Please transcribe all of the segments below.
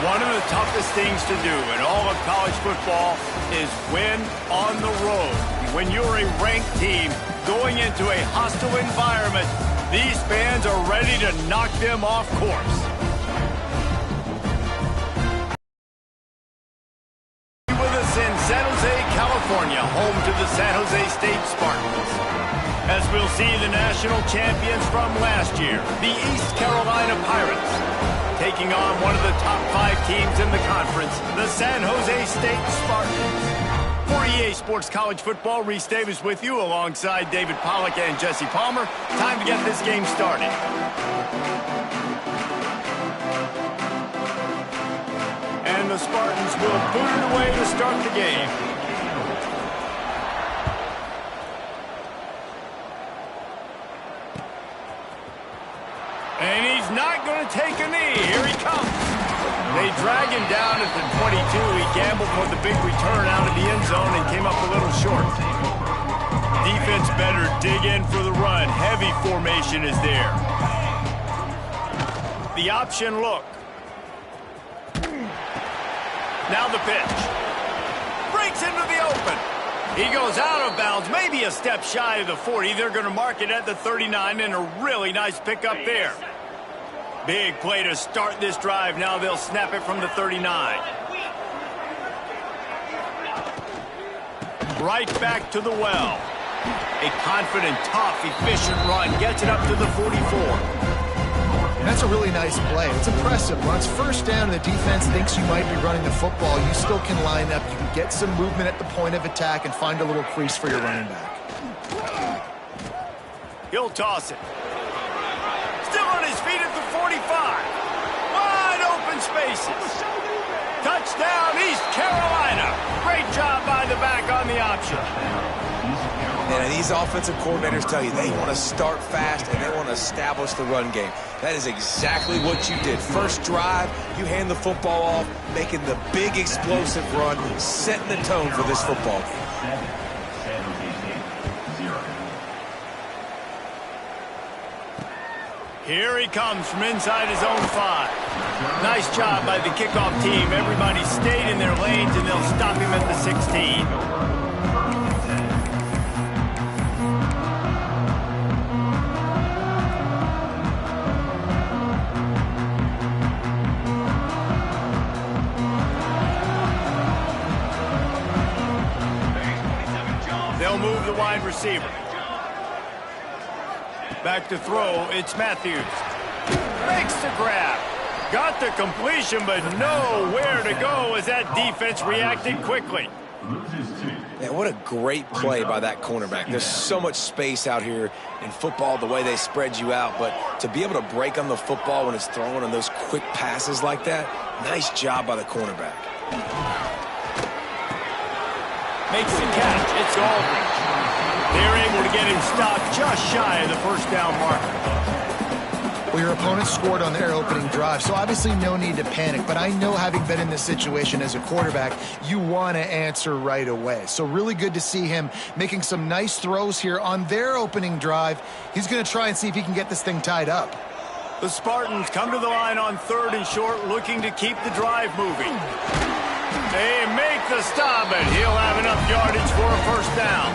One of the toughest things to do in all of college football is win on the road. When you're a ranked team going into a hostile environment, these fans are ready to knock them off course. With us in San Jose, California, home to the San Jose State Spartans. As we'll see the national champions from last year, the East Carolina Pirates, taking on one of the top 5 teams in the conference, the San Jose State Spartans. For EA Sports College Football, Reese Davis with you alongside David Pollack and Jesse Palmer. Time to get this game started. And the Spartans will boot it away to start the game. And he's not going to take a knee. Here he comes. They drag him down at the 22. He gambled for the big return out of the end zone and came up a little short. Defense better dig in for the run. Heavy formation is there. The option look. Now the pitch. Breaks into the open. He goes out of bounds, maybe a step shy of the 40. They're going to mark it at the 39, and a really nice pickup there. Big play to start this drive. Now they'll snap it from the 39. Right back to the well. A confident, tough, efficient run. Gets it up to the 44. That's a really nice play. It's impressive. When it's first down and the defense thinks you might be running the football, you still can line up. You can get some movement at the point of attack and find a little crease for your running back. He'll toss it. Still on his feet at the 45. Wide open spaces. Touchdown, East Carolina. Great job by the back on the option. And these offensive coordinators tell you they want to start fast and they want to establish the run game. That is exactly what you did. First drive, you hand the football off, making the big explosive run, setting the tone for this football game. Here he comes from inside his own 5. Nice job by the kickoff team. Everybody stayed in their lanes, and they'll stop him at the 16. They'll move the wide receiver. Back to throw, it's Matthews. Makes the grab. Got the completion, but nowhere to go as that defense reacted quickly. Yeah, what a great play by that cornerback. There's so much space out here in football, the way they spread you out, but to be able to break on the football when it's thrown on those quick passes like that, nice job by the cornerback. Makes the catch. It's Aldridge. They're able to get him stopped just shy of the first down marker. Well, your opponent scored on their opening drive, so obviously no need to panic. But I know, having been in this situation as a quarterback, you want to answer right away. So really good to see him making some nice throws here on their opening drive. He's going to try and see if he can get this thing tied up. The Spartans come to the line on 3rd and short, looking to keep the drive moving. They make the stop, but he'll have enough yardage for a first down.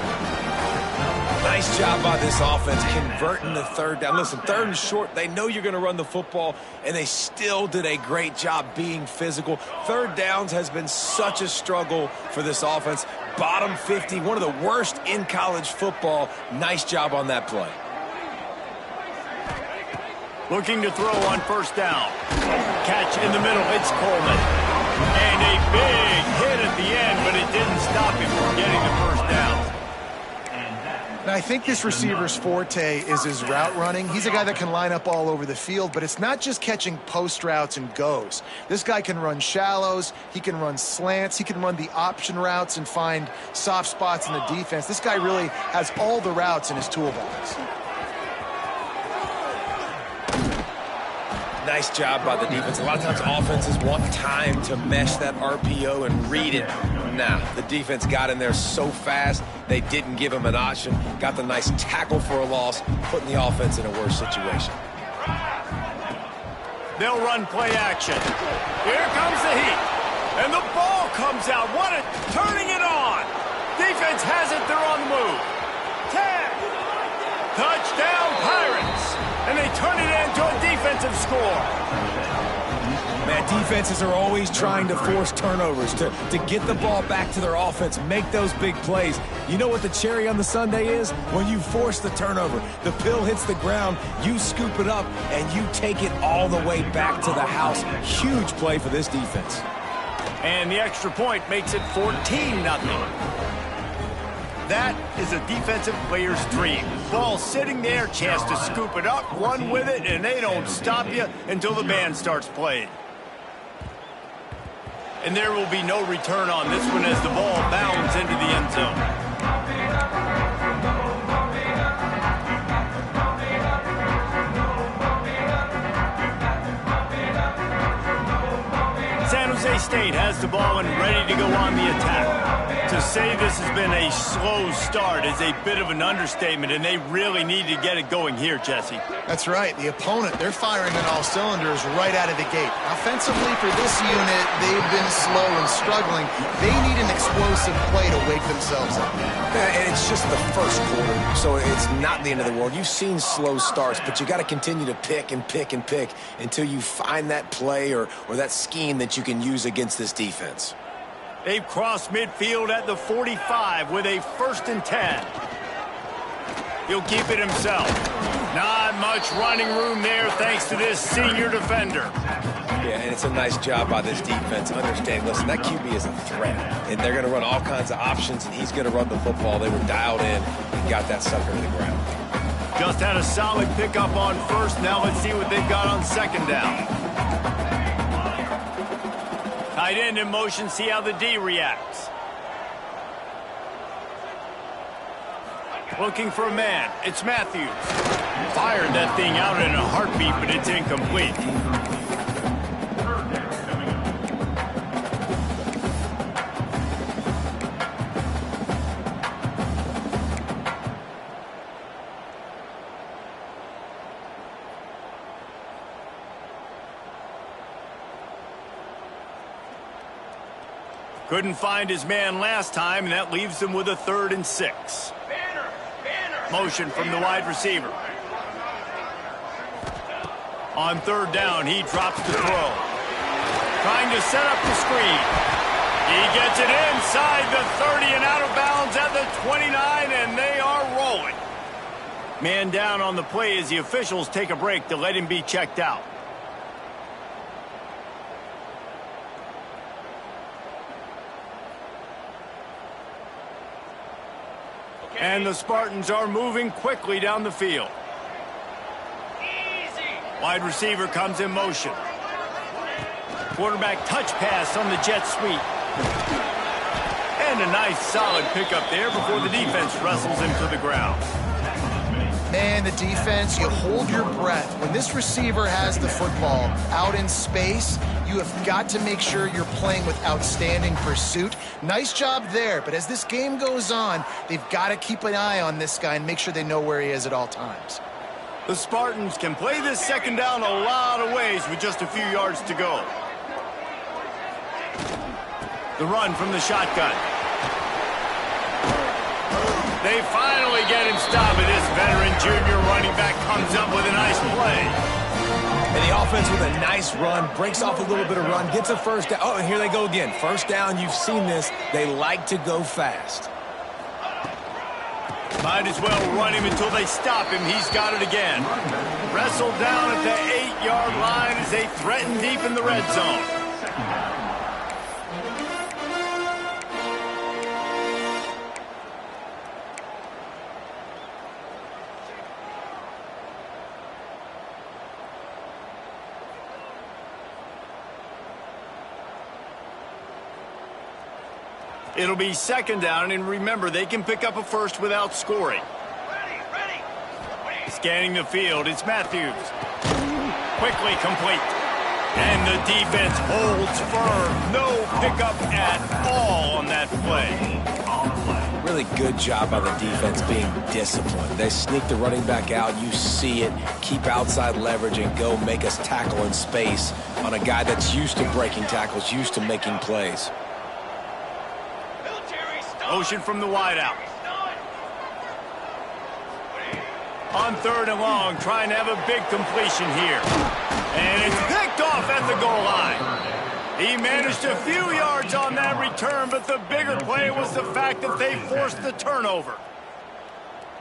Nice job by this offense converting the 3rd down. Listen, 3rd and short, they know you're going to run the football, and they still did a great job being physical. 3rd downs has been such a struggle for this offense. Bottom 50, one of the worst in college football. Nice job on that play. Looking to throw on first down. Catch in the middle, it's Coleman. And a big hit at the end, but it didn't stop him from getting the first down. And I think this receiver's forte is his route running. He's a guy that can line up all over the field, but it's not just catching post routes and goes. This guy can run shallows, he can run slants, he can run the option routes and find soft spots in the defense. This guy really has all the routes in his toolbox. Nice job by the defense. A lot of times offenses want time to mesh that RPO and read it. Nah, the defense got in there so fast, they didn't give him an option. Got the nice tackle for a loss, putting the offense in a worse situation. They'll run play action. Here comes And the ball comes out. Turning it on. Defense has it. They're on the move. 10. Touchdown, Pirates. And they turn it into a defensive score. Man, defenses are always trying to force turnovers to get the ball back to their offense, make those big plays. You know what the cherry on the sundae is? When you force the turnover, the pill hits the ground, you scoop it up, and you take it all the way back to the house. Huge play for this defense. And the extra point makes it 14-0. That is a defensive player's dream. Ball sitting there, chance to scoop it up, run with it, and they don't stop you until the band starts playing. And there will be no return on this one as the ball bounds into the end zone. San Jose State has the ball and ready to go on the attack. To say this has been a slow start is a bit of an understatement, and they really need to get it going here, Jesse. That's right. The opponent, they're firing on all cylinders right out of the gate. Offensively, for this unit, they've been slow and struggling. They need an explosive play to wake themselves up. And it's just the first quarter, so it's not the end of the world. You've seen slow starts, but you got to continue to pick and pick and pick until you find that play or that scheme that you can use against this defense. They've crossed midfield at the 45 with a 1st and 10. He'll keep it himself. Not much running room there thanks to this senior defender. Yeah, and it's a nice job by this defense. Understand, listen, that QB is a threat, and they're going to run all kinds of options, and he's going to run the football. They were dialed in and got that sucker to the ground. Just had a solid pickup on 1st. Now let's see what they've got on 2nd down. Tight end in motion, see how the D reacts. Looking for a man. It's Matthews. Fired that thing out in a heartbeat, but it's incomplete. Couldn't find his man last time, and that leaves him with a 3rd and 6. Motion from the wide receiver. On 3rd down, he drops the throw. Trying to set up the screen. He gets it inside the 30 and out of bounds at the 29, and they are rolling. Man down on the play as the officials take a break to let him be checked out. And the Spartans are moving quickly down the field. Wide receiver comes in motion. Quarterback touch pass on the jet sweep. And a nice solid pickup there before the defense wrestles him to the ground. Man, the defense, you hold your breath. When this receiver has the football out in space, you have got to make sure you're playing with outstanding pursuit. Nice job there, but as this game goes on, they've got to keep an eye on this guy and make sure they know where he is at all times. The Spartans can play this 2nd down a lot of ways with just a few yards to go. The run from the shotgun. They finally get him stopped, and this veteran junior running back comes up with a nice play. And the offense with a nice run, breaks off a little bit of run, gets a 1st down. Oh, and here they go again. 1st down, you've seen this. They like to go fast. Might as well run him until they stop him. He's got it again. Wrestled down at the 8-yard line as they threaten deep in the red zone. It'll be 2nd down, and remember, they can pick up a 1st without scoring. Scanning the field, it's Matthews. Quickly complete. And the defense holds firm. No pickup at all on that play. Really good job by the defense being disciplined. They sneak the running back out. You see it. Keep outside leverage and go make us tackle in space on a guy that's used to breaking tackles, used to making plays. Motion from the wideout. On 3rd and long, trying to have a big completion here. And it's picked off at the goal line. He managed a few yards on that return, but the bigger play was the fact that they forced the turnover.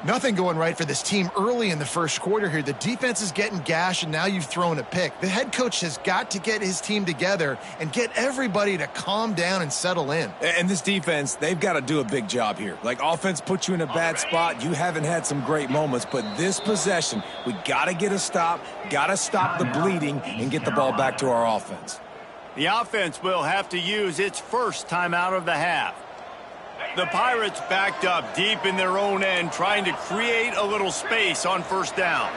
Nothing going right for this team early in the first quarter here. The defense is getting gashed, and now you've thrown a pick. The head coach has got to get his team together and get everybody to calm down and settle in. And this defense, they've got to do a big job here. Like, offense puts you in a bad spot. You haven't had some great moments, but this possession, we got to get a stop, got to stop the bleeding, and get the ball back to our offense. The offense will have to use its first timeout of the half. The Pirates backed up deep in their own end, trying to create a little space on 1st down.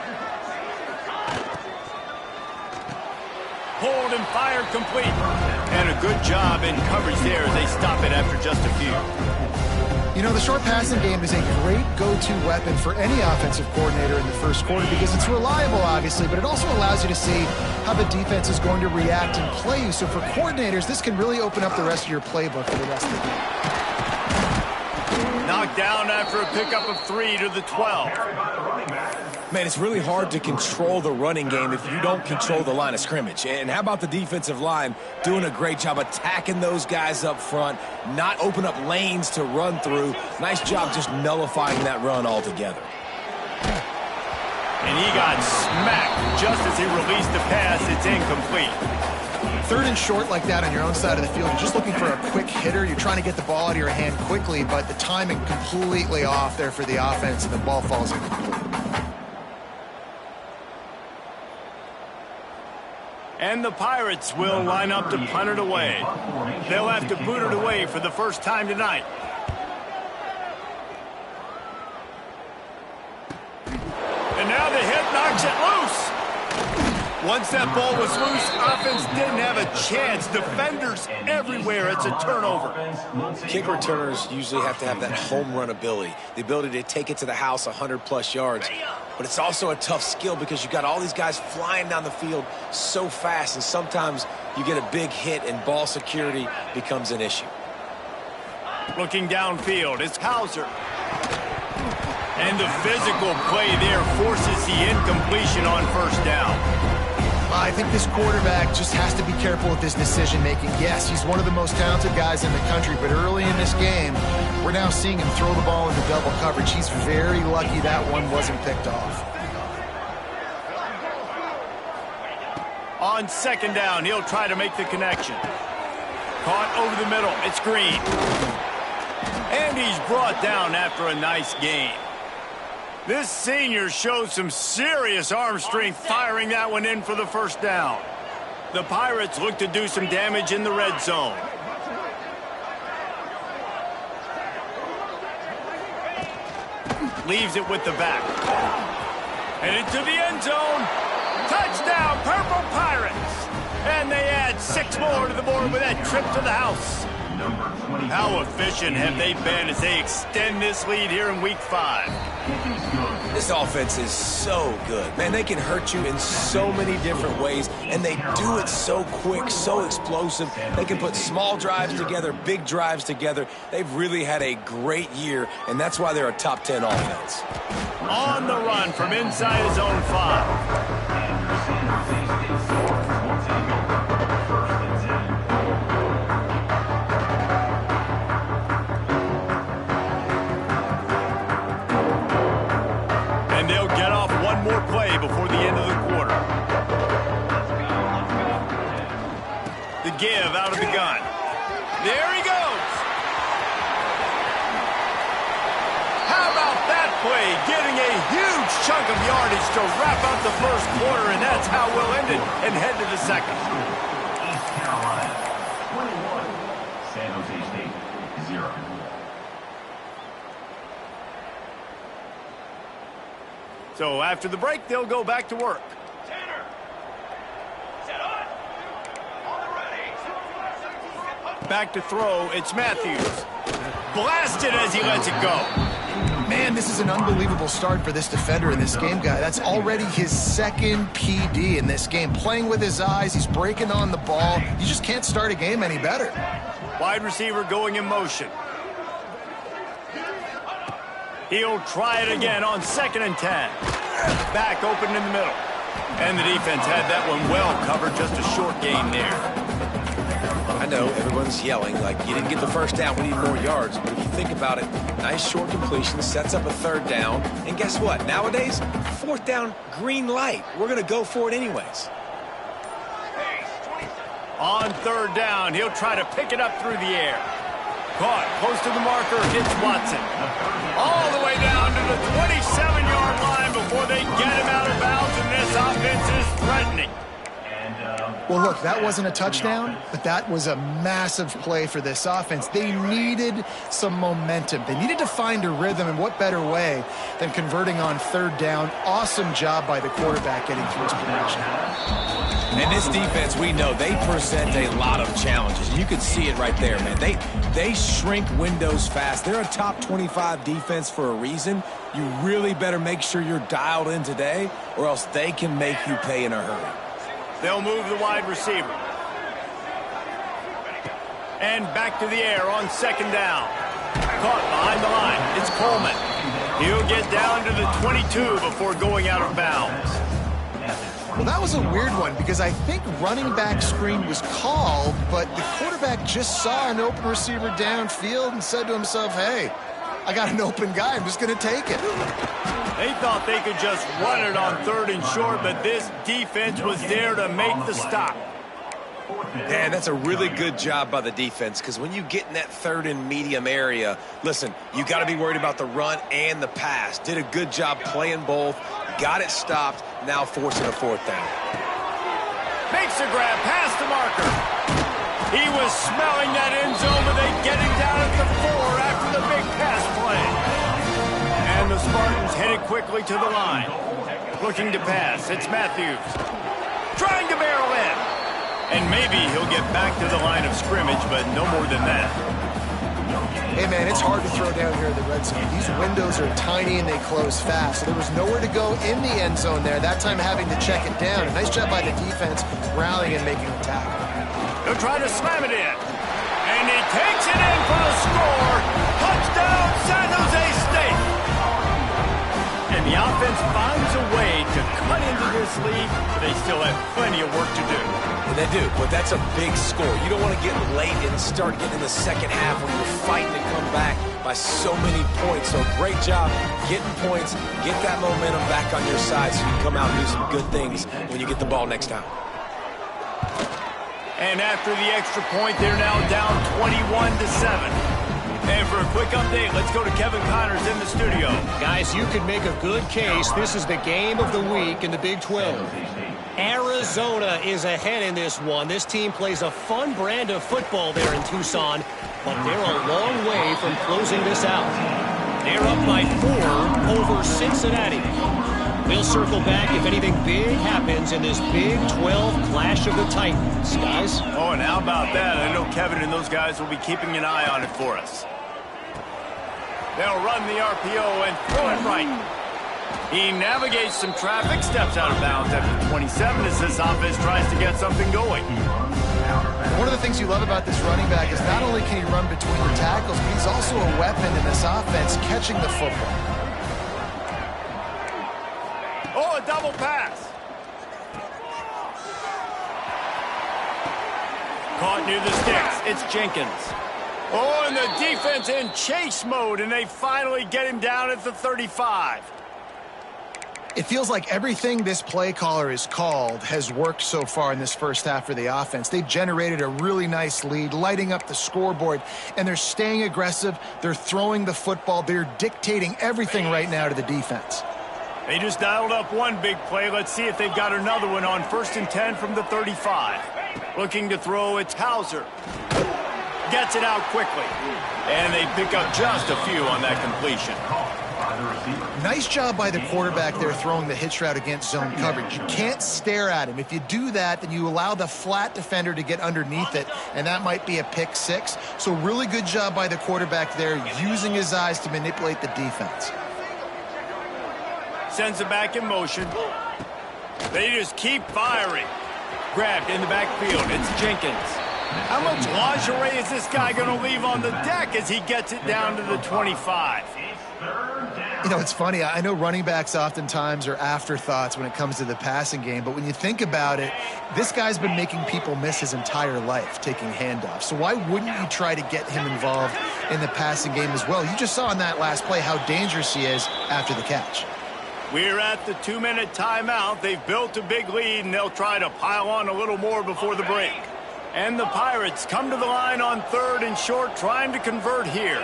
Hold and fire complete. And a good job in coverage there as they stop it after just a few. You know, the short passing game is a great go-to weapon for any offensive coordinator in the first quarter because it's reliable, obviously, but it also allows you to see how the defense is going to react and play you. So for coordinators, this can really open up the rest of your playbook for the rest of the game. Knocked down after a pickup of 3 to the 12. Man, it's really hard to control the running game if you don't control the line of scrimmage. And how about the defensive line doing a great job attacking those guys up front, not open up lanes to run through. Nice job just nullifying that run altogether. And he got smacked just as he released the pass. It's incomplete. 3rd and short like that on your own side of the field, you're just looking for a quick hitter. You're trying to get the ball out of your hand quickly, but the timing completely off there for the offense, and the ball falls incomplete. And the Pirates will line up to punt it away. They'll have to boot it away for the first time tonight. And now the hit knocks it loose. Once that ball was loose, offense didn't have a chance. Defenders everywhere. It's a turnover. Kick returners usually have to have that home run ability, the ability to take it to the house 100-plus yards. But it's also a tough skill because you got all these guys flying down the field so fast, and sometimes you get a big hit and ball security becomes an issue. Looking downfield, it's Hauser. And the physical play there forces the incompletion on 1st down. I think this quarterback just has to be careful with his decision-making. Yes, he's one of the most talented guys in the country, but early in this game, we're now seeing him throw the ball into double coverage. He's very lucky that one wasn't picked off. On 2nd down, he'll try to make the connection. Caught over the middle. It's Green. And he's brought down after a nice gain. This senior showed some serious arm strength firing that one in for the 1st down. The Pirates look to do some damage in the red zone. Leaves it with the back. And into the end zone. Touchdown, Purple Pirates. And they add 6 more to the board with that trip to the house. How efficient have they been as they extend this lead here in Week 5? This offense is so good. Man, they can hurt you in so many different ways, and they do it so quick, so explosive. They can put small drives together, big drives together. They've really had a great year, and that's why they're a top 10 offense. On the run from inside his own 5. More play before the end of the quarter. The give out of the gun. There he goes. How about that play? Getting a huge chunk of yardage to wrap up the first quarter, and that's how we'll end it and head to the second. East Carolina, 21. San Jose State, 0. So after the break, they'll go back to work. Tanner, set on the ready. Back to throw, it's Matthews. Blasted as he lets it go. Man, this is an unbelievable start for this defender in this game, guy. That's already his second PD in this game. Playing with his eyes, he's breaking on the ball. You just can't start a game any better. Wide receiver going in motion. He'll try it again on 2nd and 10. Back open in the middle. And the defense had that one well covered, just a short gain there. I know everyone's yelling like you didn't get the first down, we need more yards. But if you think about it, nice short completion, sets up a 3rd down. And guess what? Nowadays, 4th down, green light. We're going to go for it anyways. On 3rd down, he'll try to pick it up through the air. Caught close to the marker, hits Watson. All the way down to the 27-yard line before they get him out of bounds, and this offense is threatening. Well, look, that wasn't a touchdown, but that was a massive play for this offense. They needed some momentum. They needed to find a rhythm, and what better way than converting on 3rd down. Awesome job by the quarterback getting through his progression. And this defense, we know, they present a lot of challenges. You can see it right there, man. They shrink windows fast. They're a top 25 defense for a reason. You really better make sure you're dialed in today, or else they can make you pay in a hurry. They'll move the wide receiver. And back to the air on 2nd down. Caught behind the line. It's Coleman. He'll get down to the 22 before going out of bounds. Well, that was a weird one because I think running back screen was called, but the quarterback just saw an open receiver downfield and said to himself, hey, I got an open guy. I'm just going to take it. They thought they could just run it on 3rd and short, but this defense was there to make the stop. Man, that's a really good job by the defense, because when you get in that 3rd and medium area, listen, you got to be worried about the run and the pass. Did a good job playing both, got it stopped, now forcing a 4th down. Makes a grab past the marker. He was smelling that end zone, but they get him down at the 4 after the big pass play. And the Spartans headed quickly to the line. Looking to pass, it's Matthews. Trying to barrel in. And maybe he'll get back to the line of scrimmage, but no more than that. Hey, man, it's hard to throw down here in the red zone. These windows are tiny and they close fast. So there was nowhere to go in the end zone there. That time having to check it down. A nice job by the defense rallying and making a tackle. He'll try to slam it in. And he takes it in for the score. Touchdown, San Jose State. And the offense finds a way to cut into this lead, but they still have plenty of work to do. And they do, but that's a big score. You don't want to get late and start getting in the 2nd half when you're fighting to come back by so many points. So great job getting points, get that momentum back on your side so you can come out and do some good things when you get the ball next time. And after the extra point, they're now down 21-7. And for a quick update, let's go to Kevin Connors in the studio. Guys, you can make a good case. This is the game of the week in the Big 12. Arizona is ahead in this one. This team plays a fun brand of football there in Tucson, but they're a long way from closing this out. They're up by 4 over Cincinnati. We'll circle back if anything big happens in this Big 12 clash of the Titans. Guys? Oh, and how about that? I know Kevin and those guys will be keeping an eye on it for us. They'll run the RPO and throw it right. He navigates some traffic, steps out of bounds at the 27 as this offense tries to get something going. One of the things you love about this running back is not only can he run between the tackles, but he's also a weapon in this offense catching the football. Oh, a double pass. Caught near the sticks. It's Jenkins. Oh, and the defense in chase mode, and they finally get him down at the 35. It feels like everything this play caller has called has worked so far in this first half for the offense. They've generated a really nice lead, lighting up the scoreboard, and they're staying aggressive. They're throwing the football. They're dictating everything right now to the defense. They just dialed up one big play. Let's see if they've got another one on 1st and 10 from the 35. Looking to throw, it's Hauser. Gets it out quickly. And they pick up just a few on that completion. Nice job by the quarterback there throwing the hitch route against zone coverage. You can't stare at him. If you do that, then you allow the flat defender to get underneath it, and that might be a pick six. So really good job by the quarterback there, using his eyes to manipulate the defense. Sends it back in motion. They just keep firing. Grabbed in the backfield. It's Jenkins. How much lingerie is this guy going to leave on the deck as he gets it down to the 25? You know, it's funny. I know running backs oftentimes are afterthoughts when it comes to the passing game, but when you think about it, this guy's been making people miss his entire life taking handoffs. So why wouldn't you try to get him involved in the passing game as well? You just saw in that last play how dangerous he is after the catch. We're at the 2-minute timeout. They've built a big lead, and they'll try to pile on a little more before the break. And the Pirates come to the line on 3rd and short, trying to convert here.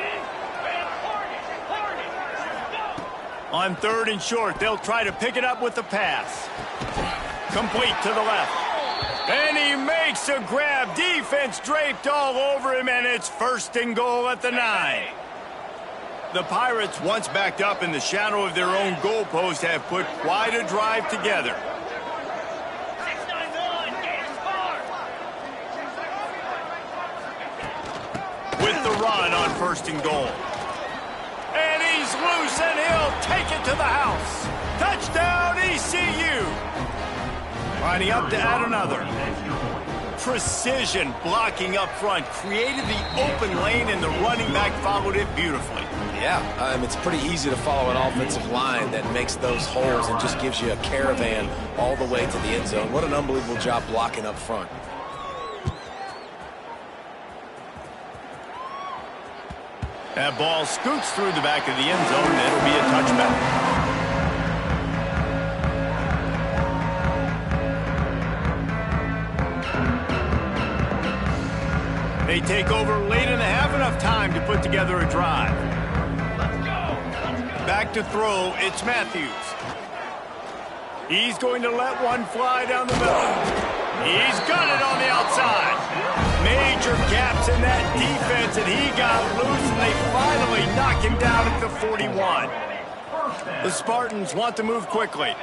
On 3rd and short, they'll try to pick it up with the pass. Complete to the left. And he makes a grab. Defense draped all over him, and it's 1st and goal at the 9. The Pirates, once backed up in the shadow of their own goalpost, have put quite a drive together. With the run on 1st and goal. And he's loose, and he'll take it to the house. Touchdown, ECU. Lining up to add another. Precision blocking up front. Created the open lane, and the running back followed it beautifully. Yeah, it's pretty easy to follow an offensive line that makes those holes and just gives you a caravan all the way to the end zone. What an unbelievable job blocking up front. That ball scoots through the back of the end zone, and it'll be a touchback. They take over late and have enough time to put together a drive. Back to throw, it's Matthews. He's going to let one fly down the middle. He's got it on the outside. Major gaps in that defense, and he got loose, and they finally knock him down at the 41. The Spartans want to move quickly.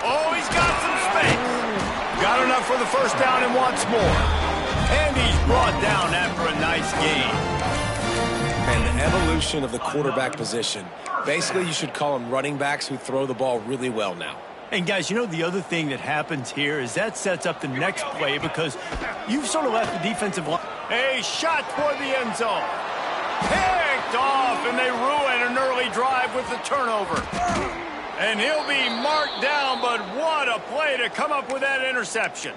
Oh, he's got some space. Got enough for the 1st down and wants more. And he's brought down after a nice gain. And the evolution of the quarterback position. Basically, you should call them running backs who throw the ball really well now. And guys, you know the other thing that happens here is that sets up the next play because you've sort of left the defensive line. A shot toward the end zone. Picked off, and they ruin an early drive with the turnover. And he'll be marked down, but what a play to come up with that interception.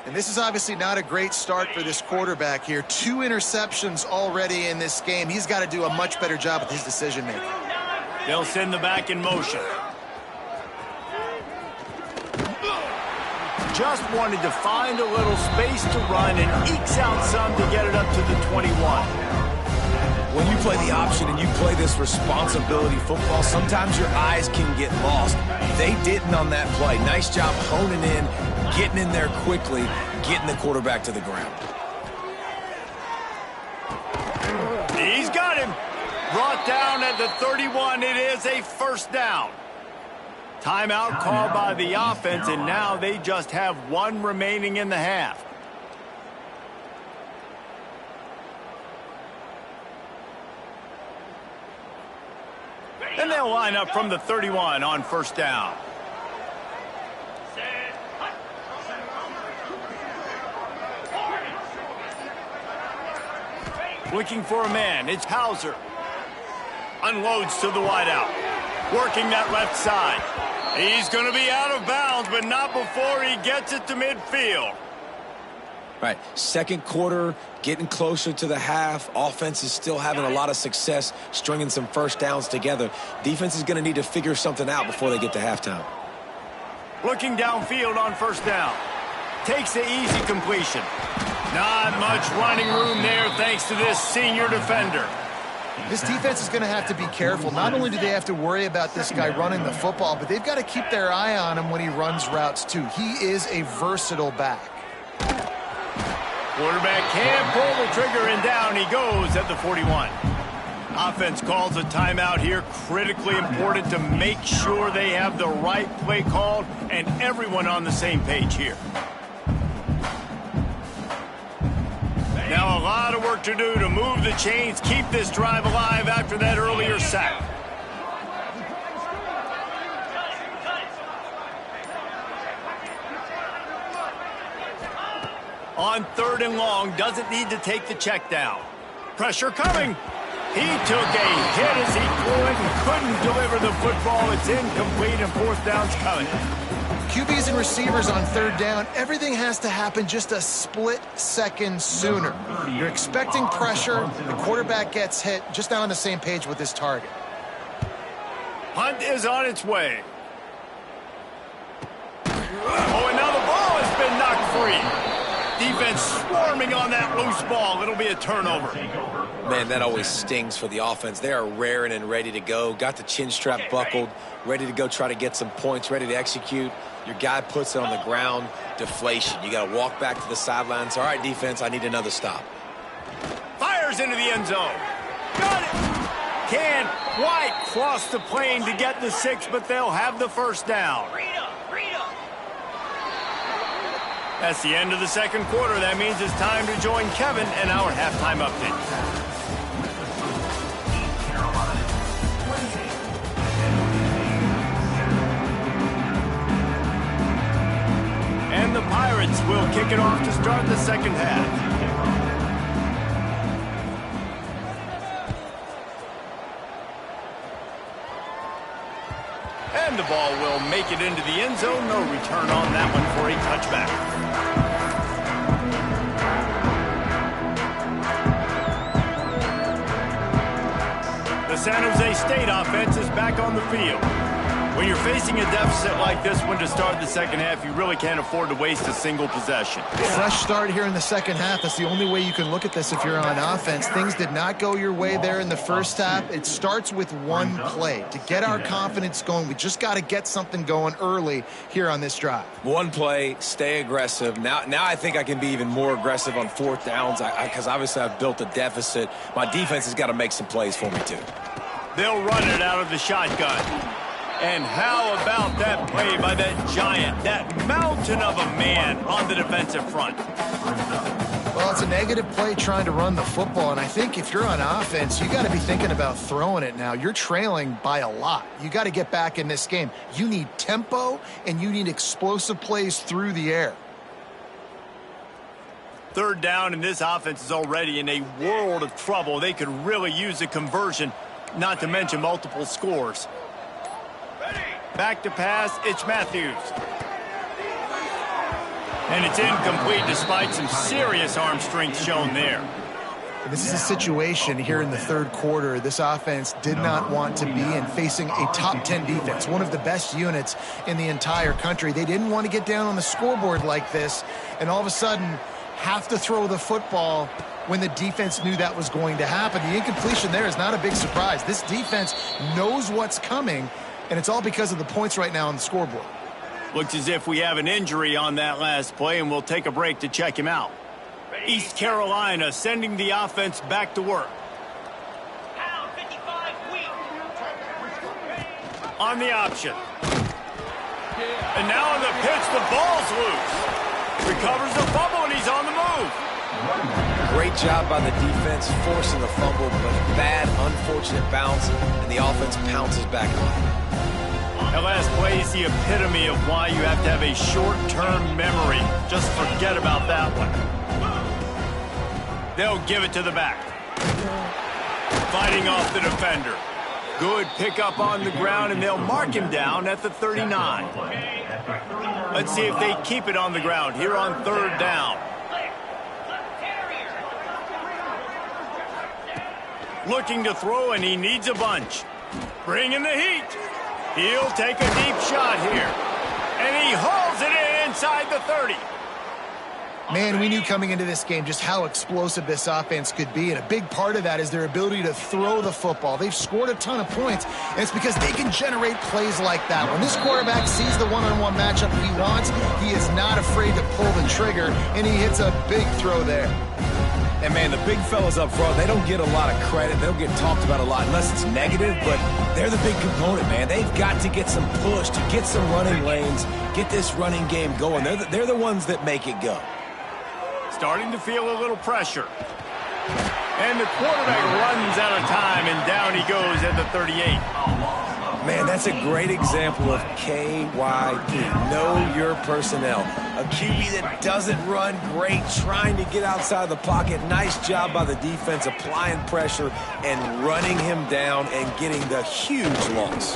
And this is obviously not a great start for this quarterback here. 2 interceptions already in this game. He's got to do a much better job with his decision-making. They'll send the back in motion. Just wanted to find a little space to run and ekes out some to get it up to the 21. When you play the option and you play this responsibility football, sometimes your eyes can get lost. They didn't on that play. Nice job honing in, getting in there quickly, getting the quarterback to the ground. He's got him. Brought down at the 31. It is a 1st down. Timeout called by the offense, and now they just have 1 remaining in the half. And they'll line up from the 31 on 1st down. Looking for a man. It's Hauser. Unloads to the wideout. Working that left side. He's going to be out of bounds, but not before he gets it to midfield. Right, 2nd quarter, getting closer to the half. Offense is still having a lot of success stringing some 1st downs together. Defense is going to need to figure something out before they get to halftime. Looking downfield on 1st down. Takes the easy completion. Not much running room there thanks to this senior defender. This defense is going to have to be careful. Not only do they have to worry about this guy running the football, but they've got to keep their eye on him when he runs routes too. He is a versatile back. Quarterback can't pull the trigger, and down he goes at the 41. Offense calls a timeout here. Critically important to make sure they have the right play called and everyone on the same page here. Now a lot of work to do to move the chains, keep this drive alive after that earlier sack. On 3rd and long, doesn't need to take the check down. Pressure coming. He took a hit as he threw it and couldn't deliver the football. It's incomplete and 4th down's coming. QBs and receivers on 3rd down, everything has to happen just a split second sooner. You're expecting pressure, the quarterback gets hit, just not on the same page with his target. Punt is on its way. Oh, and now the ball has been knocked free. Defense swarming on that loose ball. It'll be a turnover. Man, that always stings for the offense. They are raring and ready to go. Got the chin strap buckled, ready to go try to get some points, ready to execute. Your guy puts it on the ground. Deflation. You got to walk back to the sidelines. All right, defense, I need another stop. Fires into the end zone. Got it. Can't quite cross the plane to get the 6, but they'll have the 1st down. That's the end of the 2nd quarter. That means it's time to join Kevin and our halftime update. And the Pirates will kick it off to start the 2nd half. And the ball will make it into the end zone. No return on that one for a touchback. The San Jose State offense is back on the field. When you're facing a deficit like this one to start the 2nd half, you really can't afford to waste a single possession. Fresh start here in the 2nd half. That's the only way you can look at this if you're on offense. Things did not go your way there in the 1st half. It starts with one play. To get our confidence going, we just got to get something going early here on this drive. One play, stay aggressive. Now I think I can be even more aggressive on 4th downs because obviously I've built a deficit. My defense has got to make some plays for me too. They'll run it out of the shotgun. And how about that play by that giant, that mountain of a man on the defensive front? Well, it's a negative play trying to run the football, and I think if you're on offense, you got to be thinking about throwing it now. You're trailing by a lot. You got to get back in this game. You need tempo, and you need explosive plays through the air. 3rd down, and this offense is already in a world of trouble. They could really use a conversion, not to mention multiple scores. Back to pass, it's Matthews. And it's incomplete despite some serious arm strength shown there. This is a situation here in the 3rd quarter this offense did not want to be in, facing a top 10 defense, one of the best units in the entire country. They didn't want to get down on the scoreboard like this and all of a sudden have to throw the football when the defense knew that was going to happen. The incompletion there is not a big surprise. This defense knows what's coming, and it's all because of the points right now on the scoreboard. Looks as if we have an injury on that last play, and we'll take a break to check him out. East Carolina sending the offense back to work. On the option. And now on the pitch, the ball's loose. Recovers the fumble, and he's on the move. Great job by the defense forcing the fumble, but a bad, unfortunate bounce, and the offense pounces back on it. That last play is the epitome of why you have to have a short-term memory. Just forget about that one. They'll give it to the back. Fighting off the defender. Good pickup on the ground, and they'll mark him down at the 39. Let's see if they keep it on the ground here on 3rd down. Looking to throw, and he needs a bunch. Bringing the heat. He'll take a deep shot here. And he hauls it in inside the 30. Man, we knew coming into this game just how explosive this offense could be, and a big part of that is their ability to throw the football. They've scored a ton of points, and it's because they can generate plays like that. When this quarterback sees the one-on-one matchup he wants, he is not afraid to pull the trigger, and he hits a big throw there. And, man, the big fellas up front, they don't get a lot of credit. They don't get talked about a lot unless it's negative, but they're the big component, man. They've got to get some push, to get some running lanes, get this running game going. They're the ones that make it go. Starting to feel a little pressure. And the quarterback runs out of time, and down he goes at the 38. Man, that's a great example of KYP. Know your personnel. A QB that doesn't run great, trying to get outside the pocket. Nice job by the defense applying pressure and running him down and getting the huge loss.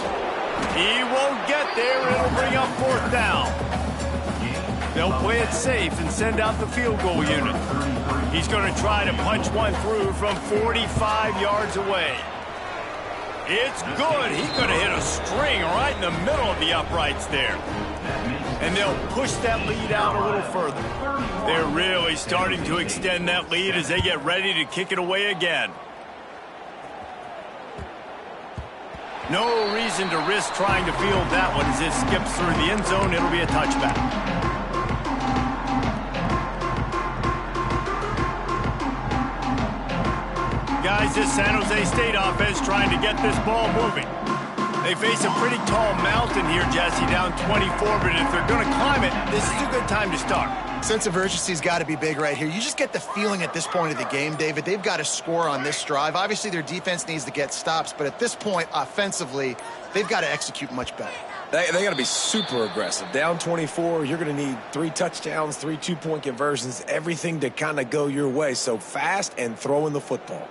He won't get there. It'll bring up 4th down. They'll play it safe and send out the field goal unit. He's going to try to punch one through from 45 yards away. It's good. He's going to hit a string right in the middle of the uprights there. And they'll push that lead out a little further. They're really starting to extend that lead as they get ready to kick it away again. No reason to risk trying to field that one as it skips through the end zone. It'll be a touchback. Guys, this San Jose State offense trying to get this ball moving. They face a pretty tall mountain here, Jesse, down 24, but if they're going to climb it, this is a good time to start. Sense of urgency's got to be big right here. You just get the feeling at this point of the game, David, they've got to score on this drive. Obviously, their defense needs to get stops, but at this point, offensively, they've got to execute much better. They got to be super aggressive. Down 24, you're going to need 3 touchdowns, 3 two-point conversions, everything to kind of go your way. So fast and throwing the football.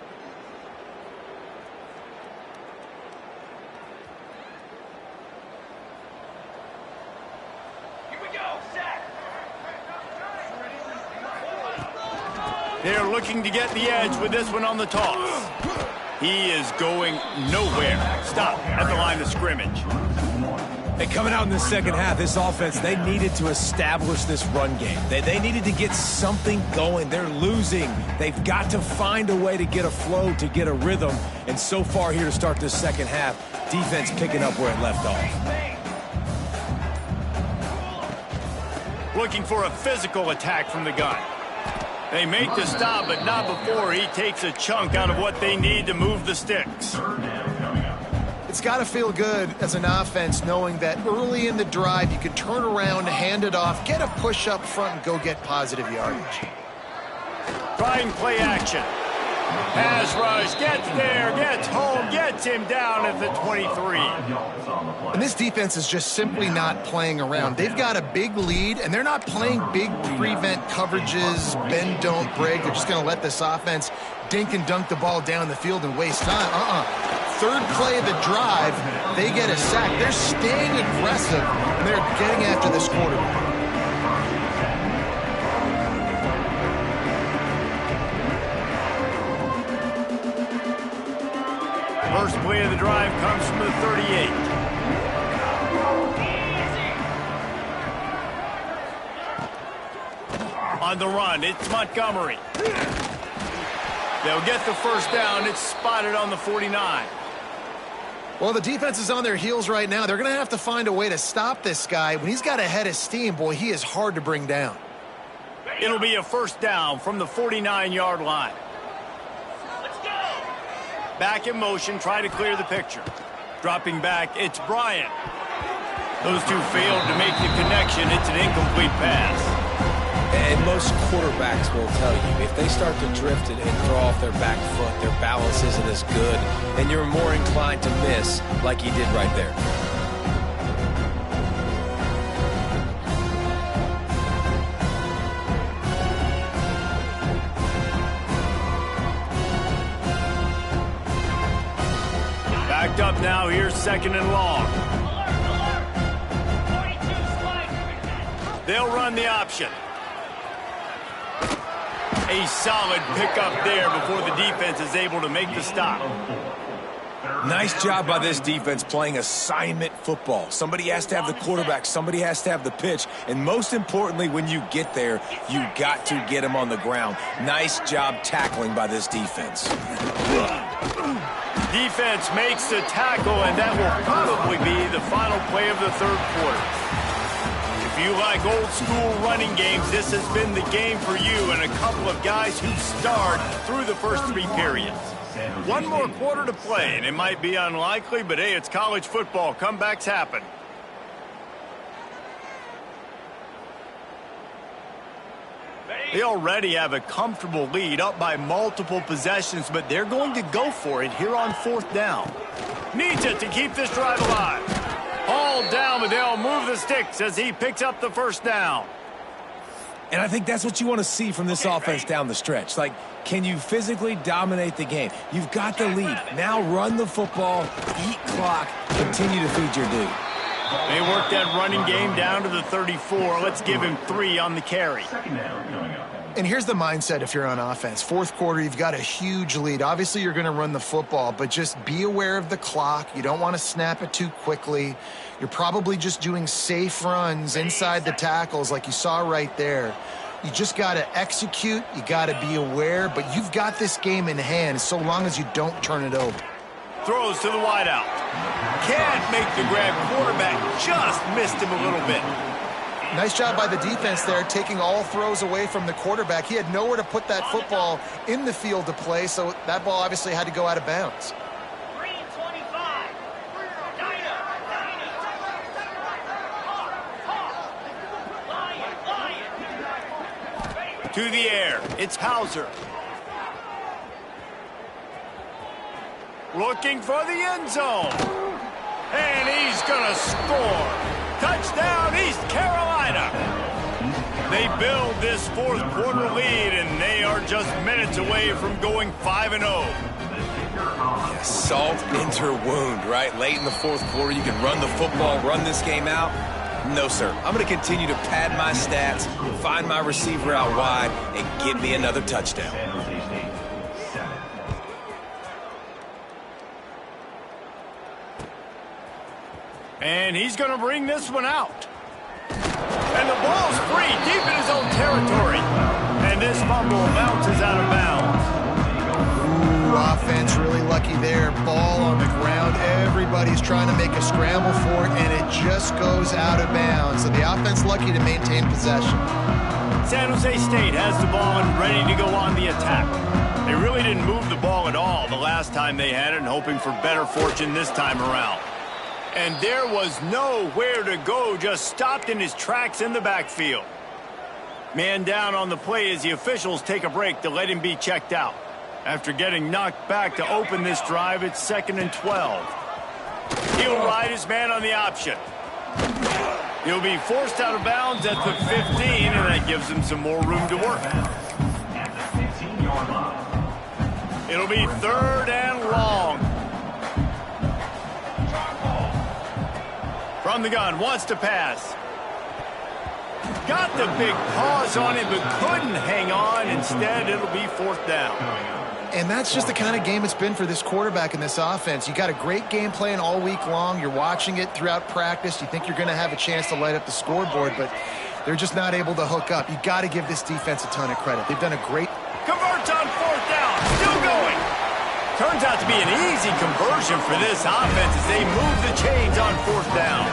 They're looking to get the edge with this one on the toss. He is going nowhere. Stop at the line of scrimmage. And coming out in the second half, this offense, they needed to establish this run game. They needed to get something going. They're losing. They've got to find a way to get a flow, to get a rhythm. And so far here to start this second half, defense picking up where it left off. Looking for a physical attack from the gun. They make the stop, but not before he takes a chunk out of what they need to move the sticks. It's got to feel good as an offense knowing that early in the drive you can turn around, hand it off, get a push up front, and go get positive yardage. Trying play action. Pass rush, gets there, gets home, gets him down at the 23. And this defense is just simply not playing around. They've got a big lead, and they're not playing big prevent coverages, bend, don't break. They're just going to let this offense dink and dunk the ball down the field and waste time. Third play of the drive, they get a sack. They're staying aggressive, and they're getting after this quarterback. First play of the drive comes from the 38. On the run, it's Montgomery. They'll get the first down. It's spotted on the 49. Well, the defense is on their heels right now. They're going to have to find a way to stop this guy. When he's got a head of steam, boy, he is hard to bring down. It'll be a first down from the 49-yard line. Back in motion, try to clear the picture. Dropping back, it's Bryant. Those two failed to make the connection. It's an incomplete pass. And most quarterbacks will tell you, if they start to drift and throw off their back foot, their balance isn't as good, and you're more inclined to miss like he did right there. Backed up now, here's second and long. They'll run the option. A solid pickup there before the defense is able to make the stop. Nice job by this defense playing assignment football. Somebody has to have the quarterback, somebody has to have the pitch, and most importantly, when you get there, you got to get him on the ground. Nice job tackling by this defense. Defense makes the tackle, and that will probably be the final play of the third quarter. If you like old-school running games, this has been the game for you and a couple of guys who starred through the first 3 periods. One more quarter to play, and it might be unlikely, but hey, it's college football. Comebacks happen. They already have a comfortable lead, up by multiple possessions, but they're going to go for it here on 4th down. Needs it to keep this drive alive. All down, but they'll move the sticks as he picks up the first down. And I think that's what you want to see from this offense down the stretch. Like, can you physically dominate the game? You've got the lead. Now run the football, eat clock, continue to feed your dude. They work that running game down to the 34. Let's give him 3 on the carry. And here's the mindset if you're on offense. 4th quarter, you've got a huge lead. Obviously, you're going to run the football, but just be aware of the clock. You don't want to snap it too quickly. You're probably just doing safe runs inside the tackles like you saw right there. You just got to execute. You got to be aware, but you've got this game in hand so long as you don't turn it over. Throws to the wideout. Can't make the grab. Quarterback just missed him a little bit. Nice job by the defense there, taking all throws away from the quarterback. He had nowhere to put that football in the field to play, so that ball obviously had to go out of bounds. To the air, it's Hauser. Looking for the end zone. And he's going to score. Touchdown, East Carolina. They build this 4th quarter lead, and they are just minutes away from going 5-0. Salt into wound, right? Late in the 4th quarter, you can run the football, run this game out. No, sir. I'm going to continue to pad my stats, find my receiver out wide, and give me another touchdown. And he's going to bring this one out. And the ball's free deep in his own territory. And this fumble bounces out of bounds. Ooh, offense really lucky there. Ball on the ground. Everybody's trying to make a scramble for it, and it just goes out of bounds. So the offense lucky to maintain possession. San Jose State has the ball and ready to go on the attack. They really didn't move the ball at all the last time they had it, and hoping for better fortune this time around. And there was nowhere to go, just stopped in his tracks in the backfield. Man down on the play as the officials take a break to let him be checked out. After getting knocked back to open this drive, it's 2nd and 12. He'll ride his man on the option. He'll be forced out of bounds at the 15, and that gives him some more room to work. It'll be 3rd and long. From the gun, wants to pass. Got the big pause on it, but couldn't hang on. Instead, it'll be 4th down. And that's just the kind of game it's been for this quarterback in this offense. You got a great game plan all week long. You're watching it throughout practice. You think you're going to have a chance to light up the scoreboard, but they're just not able to hook up. You got to give this defense a ton of credit. They've done a great... Converts on 4th down. Still going. Turns out to be an easy conversion for this offense as they move the chains on 4th down.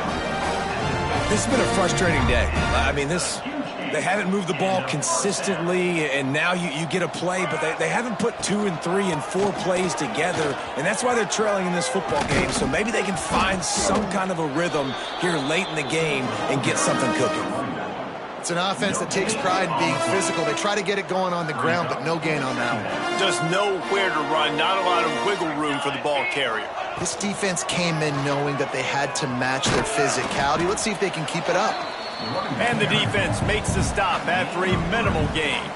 This has been a frustrating day. I mean, they haven't moved the ball consistently, and now you get a play, but they haven't put 2 and 3 and 4 plays together, and that's why they're trailing in this football game. So maybe they can find some kind of a rhythm here late in the game and get something cooking. It's an offense that takes pride in being physical. They try to get it going on the ground, but no gain on that one. Just nowhere to run, not a lot of wiggle room for the ball carrier. This defense came in knowing that they had to match their physicality. Let's see if they can keep it up. And the defense makes the stop after a minimal gain.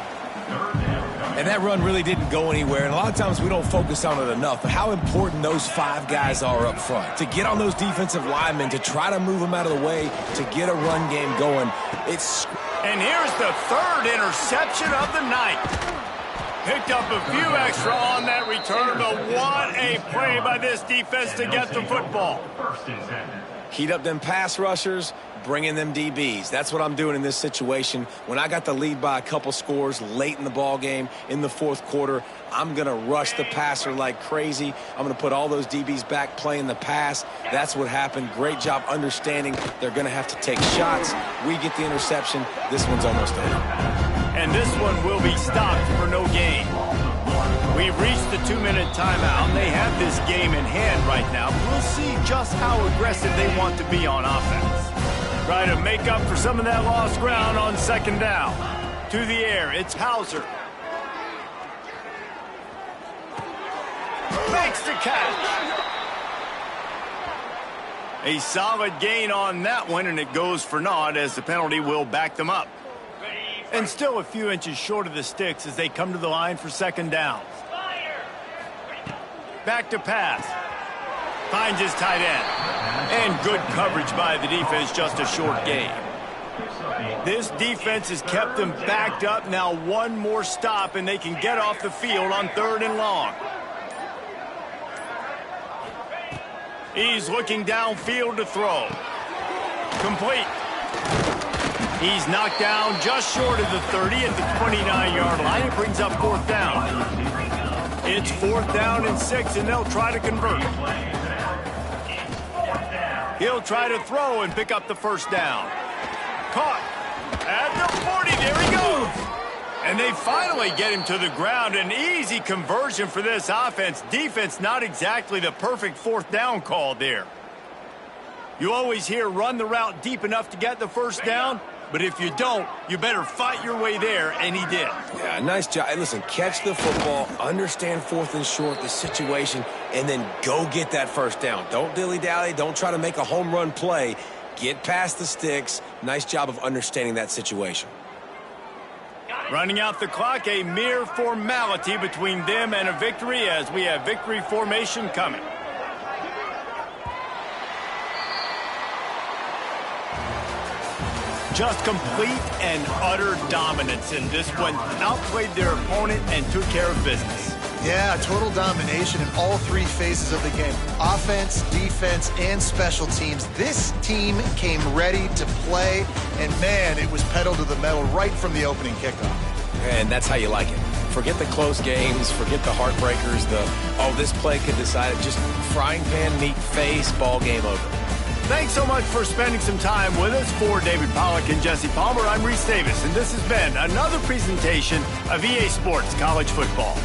And that run really didn't go anywhere, and a lot of times we don't focus on it enough, but how important those 5 guys are up front. To get on those defensive linemen, to try to move them out of the way, to get a run game going. And here's the 3rd interception of the night. Picked up a few extra on that return, but what a play by this defense to get the football. Heat up them pass rushers, bring in them DBs. That's what I'm doing in this situation. When I got the lead by a couple scores late in the ball game in the fourth quarter, I'm going to rush the passer like crazy. I'm going to put all those DBs back playing the pass. That's what happened. Great job understanding they're going to have to take shots. We get the interception. This one's almost over. And this one will be stopped for no gain. We've reached the 2-minute timeout. They have this game in hand right now. We'll see just how aggressive they want to be on offense. Try to make up for some of that lost ground on second down. To the air, it's Hauser. Makes the catch. A solid gain on that one, and it goes for naught as the penalty will back them up. And still a few inches short of the sticks as they come to the line for second down. Back to pass. Finds his tight end. And good coverage by the defense, just a short gain. This defense has kept them backed up. Now one more stop, and they can get off the field on 3rd and long. He's looking downfield to throw. Complete. He's knocked down just short of the 30 at the 29-yard line. It brings up 4th down. It's 4th down and 6, and they'll try to convert. He'll try to throw and pick up the 1st down. Caught at the 40. There he goes. And they finally get him to the ground. An easy conversion for this offense. Defense, not exactly the perfect 4th down call there. You always hear run the route deep enough to get the 1st down. But if you don't, you better fight your way there, and he did. Yeah, nice job. Hey, listen, catch the football, understand 4th and short, the situation, and then go get that 1st down. Don't dilly-dally. Don't try to make a home run play. Get past the sticks. Nice job of understanding that situation. Running out the clock, a mere formality between them and a victory as we have victory formation coming. Just complete and utter dominance in this one. Outplayed their opponent and took care of business. Yeah, total domination in all 3 phases of the game. Offense, defense, and special teams. This team came ready to play, and man, it was pedal to the metal right from the opening kickoff. And that's how you like it. Forget the close games, forget the heartbreakers, this play could decide it. Just frying pan, meat face, ball game over. Thanks so much for spending some time with us. For David Pollack and Jesse Palmer, I'm Reese Davis, and this has been another presentation of EA Sports College Football.